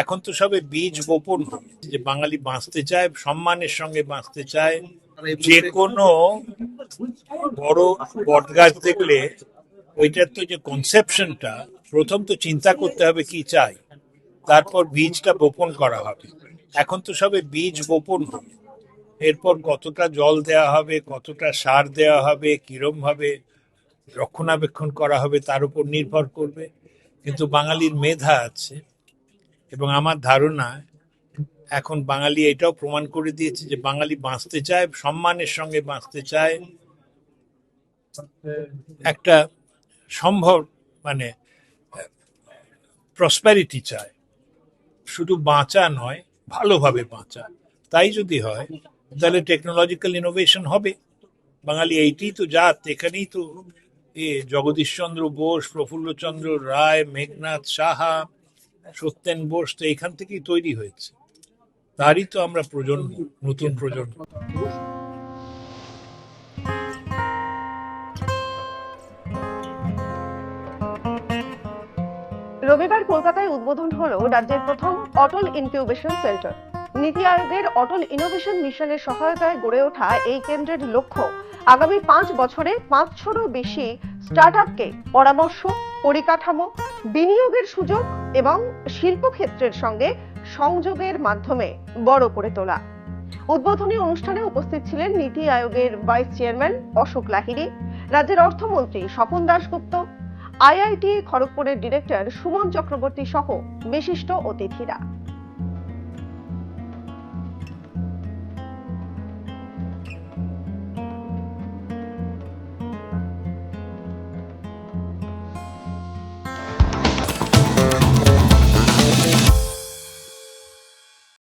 এখন তো সবে বীজ বপন হবে যে বাঙালি বাঁচতে চায়, সম্মানের সঙ্গে বাঁচতে চায়। যে কোনো বড় বট গাছ দেখলে ওইটার তো যে কনসেপশনটা, প্রথম তো চিন্তা করতে হবে কি চাই, তারপর বীজটা বপন করা হবে। এখন তো সবে বীজ বপন হবে, এরপর কতটা জল দেওয়া হবে, কতটা সার দেওয়া হবে, কিরম ভাবে রক্ষণাবেক্ষণ করা হবে তার উপর নির্ভর করবে। কিন্তু বাঙালির মেধা আছে, এবং আমার ধারণা এখন বাঙালি এটাও প্রমাণ করে দিয়েছে যে বাঙালি বাঁচতে চায়, সম্মানের সঙ্গে বাঁচতে চায়। একটা সম্ভব মানে প্রসপ্যারিটি চায়, শুধু বাঁচা নয়, ভালোভাবে বাঁচা। তাই যদি হয় তাহলে টেকনোলজিক্যাল ইনোভেশন হবে। বাঙালি এইটি তো জাত, এখানেই তো জগদীশচন্দ্র বোস, প্রফুল্লচন্দ্র রায়, মেঘনাথ সাহা, সত্যেন বোস তো এইখান থেকেই তৈরি হয়েছে। তারই তো আমরা প্রজন্ম, নতুন প্রজন্ম। রবিবার কলকাতায় উদ্বোধন হলো রাজ্যের প্রথম অটল ইনকিউবেশন সেন্টার। নীতি আয়োগের অটল ইনোভেশন মিশনের সহায়তায় গড়ে ওঠা এই কেন্দ্রের লক্ষ্য আগামী 5 বছরে 500রও বেশি স্টার্টআপকে পরামর্শ, পরিকাঠামো, বিনিয়োগের সুযোগ এবং শিল্পক্ষেত্রের সঙ্গে সংযোগের মাধ্যমে বড় করে তোলা। উদ্বোধনী অনুষ্ঠানে উপস্থিত ছিলেন নীতি আয়োগের ভাইস চেয়ারম্যান অশোক লাহিড়ী, রাজ্যের অর্থমন্ত্রী স্বপন দাশগুপ্ত, আইআইটি খড়গপুরের ডিরেক্টর সুমন চক্রবর্তী সহ বিশিষ্ট অতিথিরা।